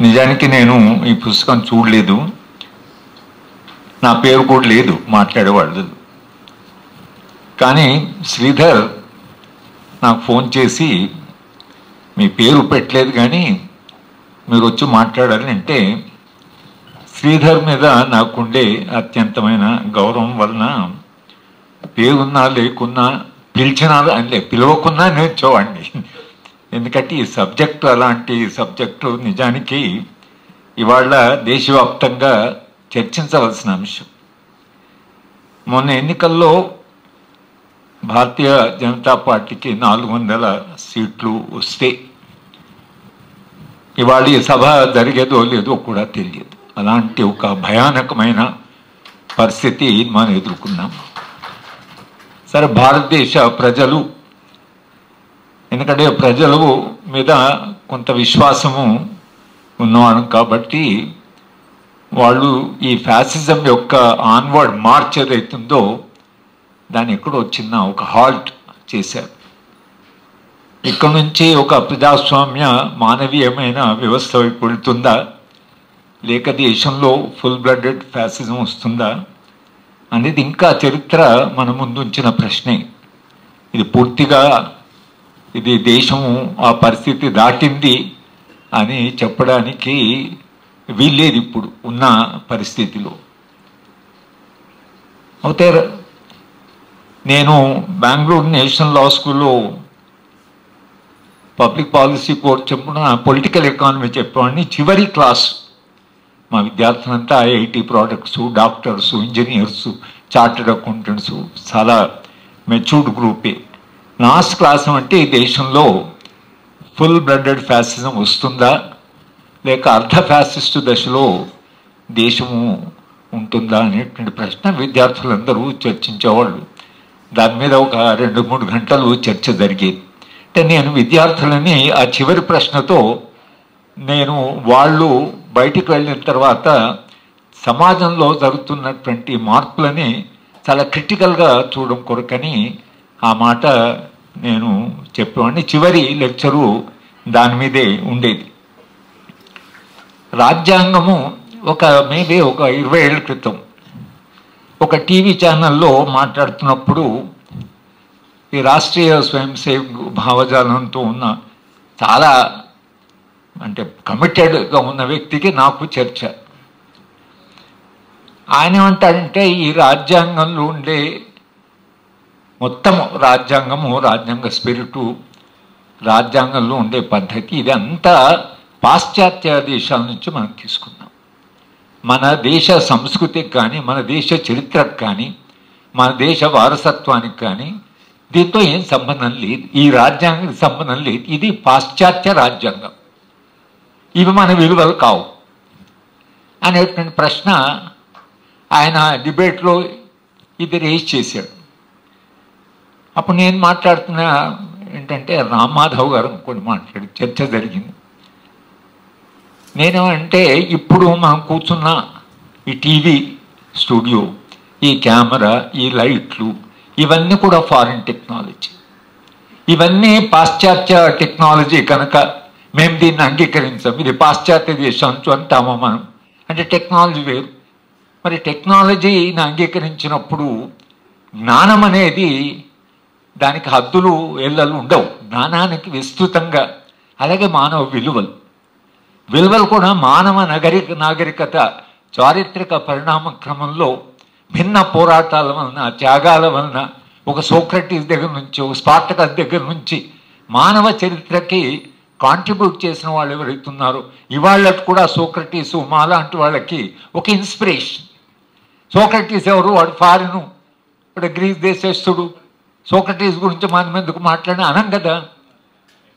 నిజానికి నేను ఈ పుస్తకం చూడలేదు, నా పేరు కూడా లేదు మాట్లాడేవాళ్ళు. కానీ శ్రీధర్ నాకు ఫోన్ చేసి మీ పేరు పెట్టలేదు కానీ మీరు వచ్చి మాట్లాడాలని అంటే, శ్రీధర్ మీద నాకుండే అత్యంతమైన గౌరవం వలన పేరున్నా లేకున్నా పిలిచినా పిలవకున్నా నేర్చోవాడిని. ఎందుకంటే ఈ సబ్జెక్టు అలాంటి సబ్జెక్టు నిజానికి ఇవాళ దేశవ్యాప్తంగా చర్చించవలసిన అంశం. మొన్న ఎన్నికల్లో భారతీయ జనతా పార్టీకి 400 సీట్లు వస్తే ఇవాళ ఈ సభ జరిగేదో లేదో కూడా తెలియదు. అలాంటి ఒక భయానకమైన పరిస్థితి మనం ఎదుర్కొన్నాం. సరే, భారతదేశ ప్రజలు, ఎందుకంటే ప్రజల మీద కొంత విశ్వాసము ఉన్నవాడు కాబట్టి వాళ్ళు ఈ ఫ్యాసిజం యొక్క ఆన్వర్డ్ మార్చ్ ఏదైతుందో దాన్ని ఎక్కడో చిన్న ఒక హాల్ట్ చేశారు. ఇక్కడ నుంచి ఒక ప్రజాస్వామ్య మానవీయమైన వ్యవస్థ వైపు వెళుతుందా, లేక దేశంలో ఫుల్ బ్లడెడ్ ఫ్యాసిజం వస్తుందా అనేది ఇంకా చరిత్ర మన ముందుంచిన ప్రశ్నే. ఇది పూర్తిగా ఇది దేశము ఆ పరిస్థితి దాటింది అని చెప్పడానికి వీల్లేదు ఇప్పుడు ఉన్న పరిస్థితిలో. అయితే నేను బెంగళూరు నేషనల్ లా స్కూల్లో పబ్లిక్ పాలసీ కోర్స్ చెప్పున పొలిటికల్ ఎకానమీ చెప్పేవాడిని. చివరి క్లాస్ మా విద్యార్థులంతా IIT products, doctors, engineers, chartered accountants, చాలా మెచ్యూర్డ్ గ్రూపే. లాస్ట్ క్లాస్ అంటే ఈ దేశంలో ఫుల్ బ్లడెడ్ ఫ్యాసిజం వస్తుందా లేక అర్ధ ఫ్యాసిస్ట్ దశలో దేశము ఉంటుందా అనేటువంటి ప్రశ్న విద్యార్థులందరూ చర్చించేవాళ్ళు. దాని మీద ఒక 2-3 గంటలు చర్చ జరిగేది. అంటే నేను విద్యార్థులని ఆ చివరి ప్రశ్నతో నేను వాళ్ళు బయటికి వెళ్ళిన తర్వాత సమాజంలో జరుగుతున్నటువంటి మార్పులని చాలా క్రిటికల్గా చూడడం కొరకని ఆ మాట నేను చెప్పేవాడిని. చివరి లెక్చరు దాని మీదే ఉండేది. రాజ్యాంగము మేబీ ఒక 20 ఏళ్ల క్రితం ఒక టీవీ ఛానల్లో మాట్లాడుతున్నప్పుడు ఈ రాష్ట్రీయ స్వయం సేవక్ భావజాలంతో ఉన్న చాలా అంటే కమిటెడ్గా ఉన్న వ్యక్తికి నాకు చర్చ. ఆయన ఏమంటాడంటే ఈ రాజ్యాంగంలో ఉండే మొత్తము రాజ్యాంగ స్పిరిటు, రాజ్యాంగంలో ఉండే పద్ధతి ఇదంతా పాశ్చాత్య దేశాల నుంచి మనం తీసుకున్నాం. మన దేశ సంస్కృతికి కానీ, మన దేశ చరిత్రకు కానీ, మన దేశ వారసత్వానికి కానీ దీంతో ఏం సంబంధం లేదు, ఈ రాజ్యాంగానికి సంబంధం లేదు, ఇది పాశ్చాత్య రాజ్యాంగం, ఇవి మన విలువలు కావు అనేటువంటి ప్రశ్న ఆయన డిబేట్లో ఇది రేజ్ చేశాడు. అప్పుడు నేను మాట్లాడుతున్నా ఏంటంటే రామ్మాధవ్ గారు కొన్ని మాట్లాడి చర్చ జరిగింది. నేనేమంటే ఇప్పుడు మనం కూర్చున్న ఈ టీవీ స్టూడియో, ఈ కెమెరా, ఈ లైట్లు ఇవన్నీ కూడా ఫారిన్ టెక్నాలజీ, ఇవన్నీ పాశ్చాత్య టెక్నాలజీ కనుక మేము దీన్ని అంగీకరించాం, ఇది పాశ్చాత్య దేశం అంటామా మనం? అంటే టెక్నాలజీ వేరు. మరి టెక్నాలజీని అంగీకరించినప్పుడు జ్ఞానం అనేది దానికి హద్దులు ఎల్లలు ఉండవు, జ్ఞానానికి విస్తృతంగా. అలాగే మానవ విలువలు కూడా మానవ నాగరికత చారిత్రక పరిణామ క్రమంలో భిన్న పోరాటాల వలన, త్యాగాల వలన, ఒక సోక్రటీస్ దగ్గర నుంచి, ఒక స్పార్టకస్ దగ్గర నుంచి మానవ చరిత్రకి కాంట్రిబ్యూట్ చేసిన వాళ్ళు ఎవరైతున్నారో ఇవాళ్ళకు కూడా సోక్రటీసు మాలాంటి వాళ్ళకి ఒక ఇన్స్పిరేషన్. సోక్రటీస్ ఎవరు? వాడు ఫారిను, వాడు గ్రీస్ దేశస్థుడు. సోక్రటీస్ గురించి మనం ఎందుకు మాట్లాడినా అనం కదా.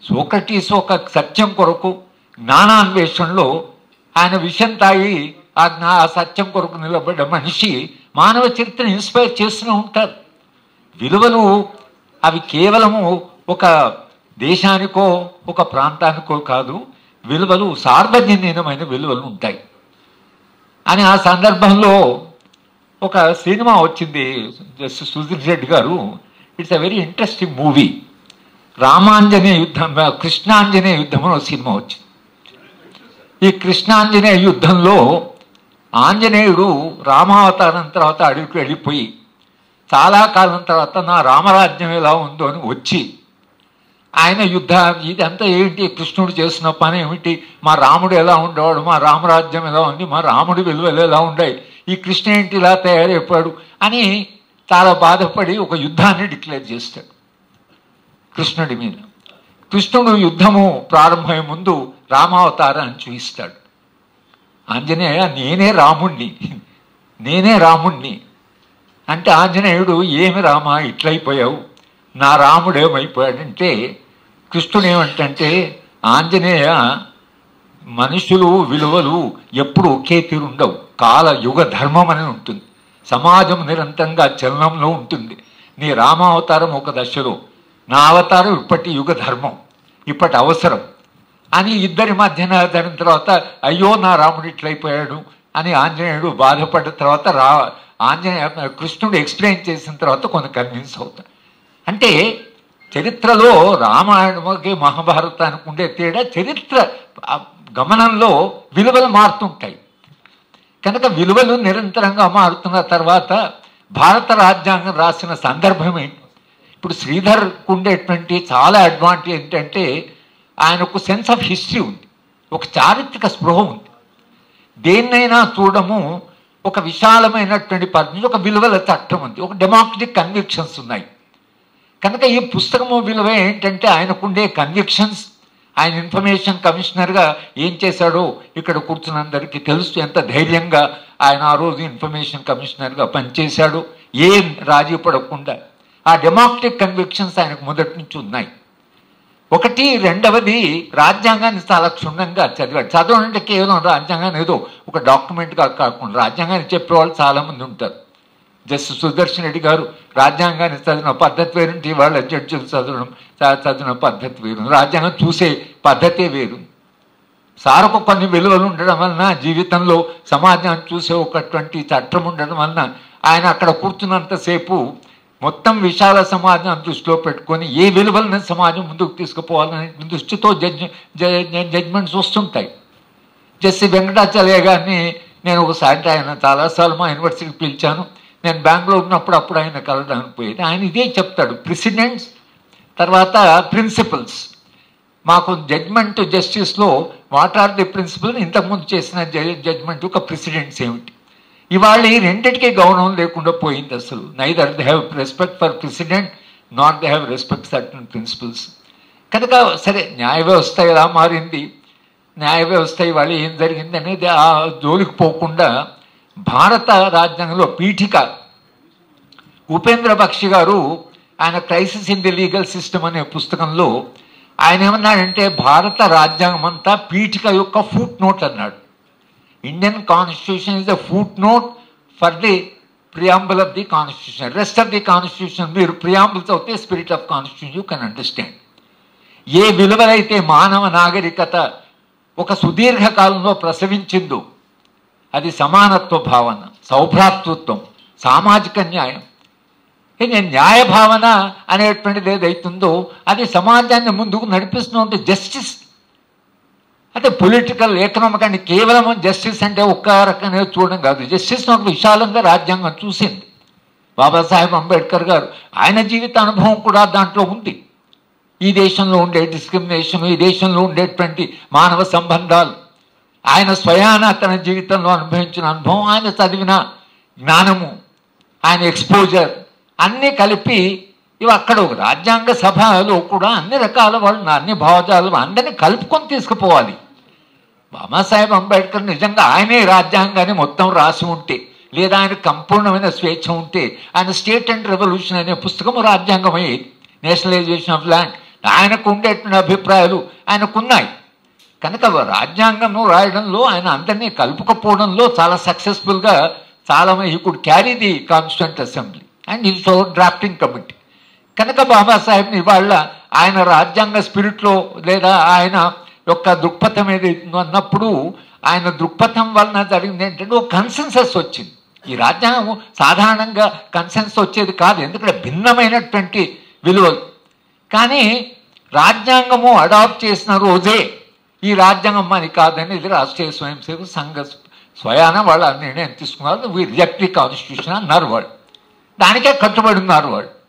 సోక్రటీస్ ఒక సత్యం కొరకు జ్ఞానాన్వేషణలో ఆయన విషయం తాగి ఆ సత్యం కొరకు నిలబడ్డ మనిషి మానవ చరిత్రను ఇన్స్పైర్ చేస్తూనే ఉంటారు. విలువలు అవి కేవలము ఒక దేశానికో ఒక ప్రాంతానికో కాదు, విలువలు సార్వజనీనమైన విలువలు ఉంటాయి అని. ఆ సందర్భంలో ఒక సినిమా వచ్చింది, సుధీర్ రెడ్డి గారు, it's a very interesting movie. Ramanjaneya యుద్ధం, కృష్ణాంజనేయ యుద్ధం అని ఒక సినిమా వచ్చింది. ఈ కృష్ణాంజనేయ యుద్ధంలో ఆంజనేయుడు రామావతారం తర్వాత అడవికి వెళ్ళిపోయి చాలా కాలం తర్వాత నా రామరాజ్యం ఎలా ఉందో అని వచ్చి ఆయన ఇదంతా ఏంటి, కృష్ణుడు చేసిన పని ఏమిటి, మా రాముడు ఎలా ఉండేవాడు, మా రామరాజ్యం ఎలా ఉంది, మా రాముడి విలువలు ఎలా ఉన్నాయి, ఈ కృష్ణ ఏంటి ఇలా తయారైపోయాడు అని చాలా బాధపడి ఒక యుద్ధాన్ని డిక్లేర్ చేస్తాడు కృష్ణుడి మీద. కృష్ణుడు యుద్ధము ప్రారంభమయ్యే ముందు రామావతారాన్ని చూపిస్తాడు. ఆంజనేయ నేనే రాముణ్ణి అంటే ఆంజనేయుడు ఏమి రామా ఇట్లయిపోయావు, నా రాముడు ఏమైపోయాడంటే కృష్ణుడు ఏమంటే ఆంజనేయ మనుషులు విలువలు ఎప్పుడు ఒకే తీరుండవు, కాల యుగ ధర్మం అని ఉంటుంది, సమాజం నిరంతరంగా చలనంలో ఉంటుంది. నీ రామావతారం ఒక దశలో, నా అవతారం ఇప్పటి యుగ ధర్మం, ఇప్పటి అవసరం అని ఇద్దరి మధ్యన దాని తర్వాత అయ్యో నా రాముడు ఇట్లయిపోయాడు అని ఆంజనేయుడు బాధపడ్డ తర్వాత కృష్ణుడు ఎక్స్ప్లెయిన్ చేసిన తర్వాత కొంత కన్విన్స్ అవుతాడు. అంటే చరిత్రలో రామాయణకి మహాభారతానికి ఉండే తేడా చరిత్ర గమనంలో విలువలు మారుతుంటాయి కనుక విలువలు నిరంతరంగా మారుతున్న తర్వాత భారత రాజ్యాంగం రాసిన సందర్భం ఏంటి, ఇప్పుడు శ్రీధర్కు ఉండేటువంటి చాలా అడ్వాంటేజ్ ఏంటంటే ఆయనకు సెన్స్ ఆఫ్ హిస్టరీ ఉంది, ఒక చారిత్రక స్పృహ ఉంది, దేన్నైనా చూడము ఒక విశాలమైనటువంటి పరిధి, ఒక విలువల చట్టం ఉంది, ఒక డెమోక్రటిక్ కన్విక్షన్స్ ఉన్నాయి. కనుక ఈ పుస్తకము విలువ ఏంటంటే ఆయనకుండే కన్విక్షన్స్, ఆయన ఇన్ఫర్మేషన్ కమిషనర్గా ఏం చేశాడో ఇక్కడ కూర్చున్నందరికీ తెలుసు, ఎంత ధైర్యంగా ఆయన ఆ రోజు ఇన్ఫర్మేషన్ కమిషనర్గా పనిచేశాడు, ఏం రాజీ పడకుండా. ఆ డెమోక్రటిక్ కన్విక్షన్స్ ఆయనకు మొదటి నుంచి ఉన్నాయి. ఒకటి, రెండవది రాజ్యాంగాన్ని చాలా క్షుణ్ణంగా చదివాడు. చదవడం అంటే కేవలం రాజ్యాంగాన్ని ఏదో ఒక డాక్యుమెంట్గా కాకుండా రాజ్యాంగాన్ని చెప్పేవాళ్ళు చాలామంది ఉంటారు. జస్టిస్ సుదర్శన్ రెడ్డి గారు రాజ్యాంగాన్ని చదివిన పద్ధతి వేరుంటే వాళ్ళ జడ్జిలు చదివిన పద్ధతి వేరు, రాజ్యాంగం చూసే పద్ధతే వేరు. సారకు కొన్ని విలువలు ఉండడం వలన, జీవితంలో సమాజాన్ని చూసే ఒకటువంటి చట్టం ఉండడం వలన ఆయన అక్కడ కూర్చున్నంతసేపు మొత్తం విశాల సమాజం దృష్టిలో పెట్టుకొని ఏ విలువలను సమాజం ముందుకు తీసుకుపోవాలనే దృష్టితో జడ్జ్మెంట్స్ వస్తుంటాయి. జస్టిస్ వెంకటాచలయ్య గారిని నేను ఒకసారి ఆయన చాలాసార్లు మా యూనివర్సిటీకి పిలిచాను, నేను బెంగళూరు ఉన్నప్పుడు అప్పుడు ఆయన కలవడానికి పోయేది. ఆయన ఇదే చెప్తాడు, ప్రెసిడెంట్స్ తర్వాత ప్రిన్సిపల్స్. మాకు జడ్జ్మెంట్ జస్టిస్లో వాట్ ఆర్ ది ప్రిన్సిపల్, ఇంతకుముందు చేసిన జడ్జ్మెంట్ ఒక ప్రెసిడెంట్స్ ఏమిటి, ఇవాళ ఈ రెండింటికి గౌరవం లేకుండా పోయింది అసలు. Neither they have respect for president, not they have respect certain principles. కనుక సరే న్యాయ వ్యవస్థ ఎలా మారింది, న్యాయ వ్యవస్థ ఇవాళ ఏం జరిగింది అనేది ఆ జోలికి పోకుండా భారత రాజ్యాంగంలో పీఠిక ఉపేంద్ర బక్షి గారు ఆయన crisis in the legal system అనే పుస్తకంలో ఆయన ఏమన్నాడంటే భారత రాజ్యాంగం అంతా పీఠిక యొక్క ఫుట్ నోట్ అన్నాడు. Indian constitution is the footnote for the preamble of the constitution. Rest of the constitution మీరు ప్రియాంబుల్స్ అవుతే spirit of constitution you can understand. ఏ విలువలైతే మానవ నాగరికత ఒక సుదీర్ఘకాలంలో ప్రసవించిందో అది సమానత్వ భావన, సౌభ్రాతృత్వం, సామాజిక న్యాయం. న్యాయ భావన అనేటువంటిది ఏదైతుందో అది సమాజాన్ని ముందుకు నడిపిస్తూ జస్టిస్. అంటే పొలిటికల్, ఎకనామిక్ అంటే కేవలం జస్టిస్ అంటే ఒక్క రకంగా చూడడం కాదు, జస్టిస్ ఒక విశాలంగా రాజ్యాంగం చూసింది. బాబాసాహెబ్ అంబేద్కర్ గారు ఆయన జీవిత అనుభవం కూడా దాంట్లో ఉంది. ఈ దేశంలో ఉండే డిస్క్రిమినేషన్, ఈ దేశంలో ఉండేటువంటి మానవ సంబంధాలు, ఆయన స్వయాన తన జీవితంలో అనుభవించిన అనుభవం, ఆయన చదివిన జ్ఞానము, ఆయన ఎక్స్పోజర్ అన్నీ కలిపి ఇవి అక్కడ ఒక రాజ్యాంగ సభలో కూడా అన్ని రకాల వాళ్ళు అన్ని భావజాలు అందరినీ కలుపుకొని తీసుకుపోవాలి. బాబాసాహెబ్ అంబేద్కర్ నిజంగా ఆయనే రాజ్యాంగాన్ని మొత్తం రాసి ఉంటే, లేదా ఆయన సంపూర్ణమైన స్వేచ్ఛ ఉంటే ఆయన స్టేట్ అండ్ రెవల్యూషన్ అనే పుస్తకము రాజ్యాంగం అయ్యేది. నేషనలైజేషన్ ఆఫ్ ల్యాండ్, ఆయనకు ఉండేటువంటి అభిప్రాయాలు ఆయనకున్నాయి. కనుక రాజ్యాంగం రాయడంలో ఆయన అందరినీ కలుపుకపోవడంలో చాలా సక్సెస్ఫుల్గా చాలామంది he could carry the constituent assembly and ఈ సో డ్రాఫ్టింగ్ కమిటీ. కనుక బాబాసాహెబ్ని ఇవాళ ఆయన రాజ్యాంగ స్పిరిట్లో లేదా ఆయన యొక్క దృక్పథం ఏదైతుందో అన్నప్పుడు ఆయన దృక్పథం వలన జరిగింది ఏంటంటే ఒక కన్సెన్సస్ వచ్చింది. ఈ రాజ్యాంగం సాధారణంగా కన్సెన్సస్ వచ్చేది కాదు, ఎందుకంటే భిన్నమైనటువంటి విలువలు. కానీ రాజ్యాంగము అడాప్ట్ చేసిన రోజే ఈ రాజ్యాంగం అని కాదని ఇది రాష్ట్రీయ స్వయం సేవక సంఘ స్వయాన వాళ్ళు నిర్ణయం తీసుకున్నారు. వీ రిజెక్ట్ ది కాన్స్టిట్యూషన్ అన్నారు వాళ్ళు. దానికే కట్టుబడి ఉన్నారు వాళ్ళు.